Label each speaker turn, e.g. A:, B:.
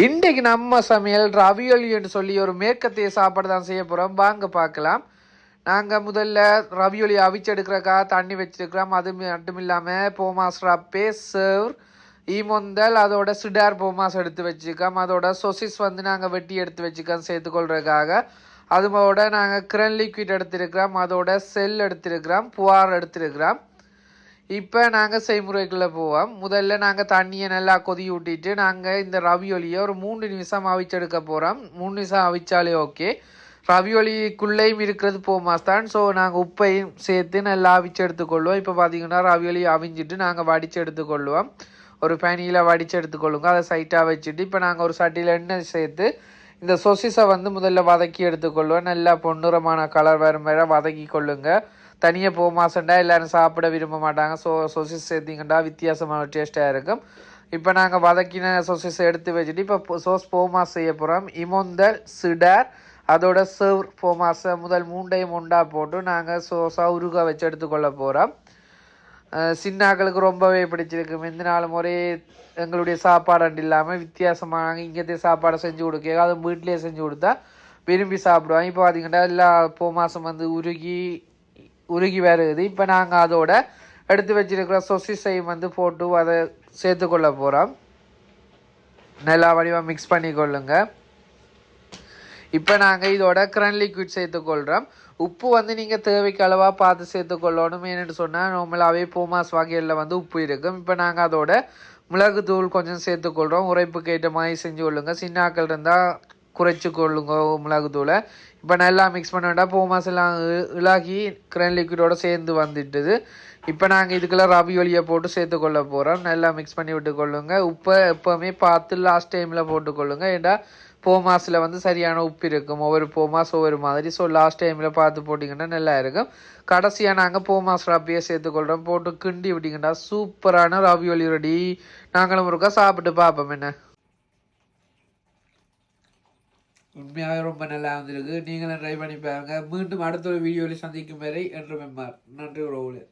A: இன்றைக்கு நம்ம சமையல் ரவியொலி என்று சொல்லி ஒரு மேற்கத்திய சாப்பாடு தான் செய்ய போகிறோம். வாங்க பார்க்கலாம். நாங்கள் முதல்ல ரவியொலி அவிச்செடுக்கிறக்கா தண்ணி வச்சிருக்கிறோம். அது மட்டும் இல்லாமல் போமாஸ் ரப்பே சேர் ஈமொந்தல் அதோட சிடார் போமாஸ் எடுத்து வச்சுக்கோம். அதோட சொசிஸ் வந்து நாங்கள் வெட்டி எடுத்து வச்சுக்கோம் சேர்த்துக்கொள்றதுக்காக. அதோட நாங்கள் கிரன் லிக்விட் எடுத்திருக்கிறோம். அதோட செல் எடுத்திருக்கிறோம். புவார் எடுத்திருக்கிறோம். இப்போ நாங்கள் செய்முறைக்குள்ளே போவோம். முதல்ல நாங்கள் தண்ணியை நல்லா கொதி விட்டிட்டு நாங்கள் இந்த ரவியொலியை ஒரு 3 நிமிஷம் அவிச்செடுக்க போகிறோம். 3 நிமிஷம் அவிச்சாலே ஓகே. ரவியொலிக்குள்ளேயும் இருக்கிறது போமாஸ் தான். ஸோ நாங்கள் உப்பையும் சேர்த்து நல்லா அவிச்சு எடுத்துக்கொள்வோம். இப்போ பார்த்தீங்கன்னா ரவியொலி அவிஞ்சிட்டு நாங்கள் வடித்து எடுத்துக்கொள்வோம். ஒரு பேனியில் வடித்து எடுத்துக்கொள்ளுங்க. அதை சைட்டாக வச்சுட்டு இப்போ நாங்கள் ஒரு சட்டியில் எண்ணெய் சேர்த்து இந்த சொசிஸை வந்து முதல்ல வதக்கி எடுத்துக்கொள்வோம். நல்லா பொன்னிறமான கலர் வரும் வரை வதக்கி கொள்ளுங்க. தனியாக போமாசண்டா எல்லோரும் சாப்பிட விரும்ப மாட்டாங்க. சொசிஸ் சேர்த்திங்கண்டா வித்தியாசமான டேஸ்ட்டாக இருக்கும். இப்போ நாங்கள் வதக்கின சொசிஸை எடுத்து வச்சுட்டு இப்போ சோஸ் போமாஸ் செய்ய போகிறோம். இமொந்தல் சிடார் அதோட சர்வ் போமாஸை முதல் 3ஐயும் ஒண்டா போட்டு நாங்கள் சோஸாக உருக வச்சு எடுத்துக்கொள்ள போகிறோம். சின்னாக்களுக்கு ரொம்பவே பிடிச்சிருக்கு. இந்த நாள் முறை எங்களுடைய சாப்பாடு இல்லாமல் வித்தியாசமாக இங்கே சாப்பாடை செஞ்சு கொடுக்க அது வீட்டிலேயே செஞ்சு கொடுத்தா விரும்பி சாப்பிடுவாங்க. இப்போ பார்த்திங்கன்னா எல்லா போமாசம் வந்து உருகி வருது. இப்போ நாங்கள் அதோட எடுத்து வச்சிருக்கிற சொசிஸையும் வந்து போட்டு அதை சேர்த்துக்கொள்ள போகிறோம். நல்லா வடிவாக மிக்ஸ் பண்ணி கொள்ளுங்க. இப்போ நாங்கள் இதோட கிரன் லிக்விட் சேர்த்துக்கொள்கிறோம். உப்பு வந்து நீங்கள் தேவைக்கு அளவாக பார்த்து சேர்த்துக்கொள்ளணும். ஏன்னு சொன்னால் நார்மலாகவே போமாஸ் வகைகளில் வந்து உப்பு இருக்கும். இப்போ நாங்கள் அதோட மிளகுத்தூள் கொஞ்சம் சேர்த்துக்கொள்கிறோம். உரைப்புக்கு ஏற்ற மாதிரி செஞ்சு கொள்ளுங்க. சின்னாக்கள் இருந்தால் குறைச்சி கொள்ளுங்க மிளகுத்தூளை. இப்போ நல்லா மிக்ஸ் பண்ண வேண்டாம். போமாஸ் எல்லாம் இளாகி கிரன் லிக்விடோடு சேர்ந்து வந்துட்டுது. இப்போ நாங்கள் இதுக்கெல்லாம் ரவியொலியை போட்டு சேர்த்துக்கொள்ள போகிறோம். நல்லா மிக்ஸ் பண்ணி விட்டுக்கொள்ளுங்க. உப்பை எப்போவுமே பார்த்து லாஸ்ட் டைமில் போட்டுக்கொள்ளுங்க. ஏன்னா போமாஸில் வந்து சரியான உப்பு இருக்கும். ஒவ்வொரு போமாஸ் ஒவ்வொரு மாதிரி. ஸோ லாஸ்ட் டைமில் பார்த்து போட்டிங்கன்னா நல்லா இருக்கும். கடைசியாக நாங்கள் போமாஸ் ரப்பியை சேர்த்துக்கொள்கிறோம். போட்டு கிண்டி விட்டிங்கன்னா சூப்பரான ரவியொலி ரெடி. நாங்களும் ஒருக்கா சாப்பிட்டு பார்ப்போம். என்ன உண்மையாக ரொம்ப நல்லா வந்திருக்கு. நீங்களும் ட்ரை பண்ணி பாருங்க. மீண்டும் அடுத்த ஒரு வீடியோவில் சந்திக்கும் வரை என்று மெம்மார். நன்றி உறவுகளே.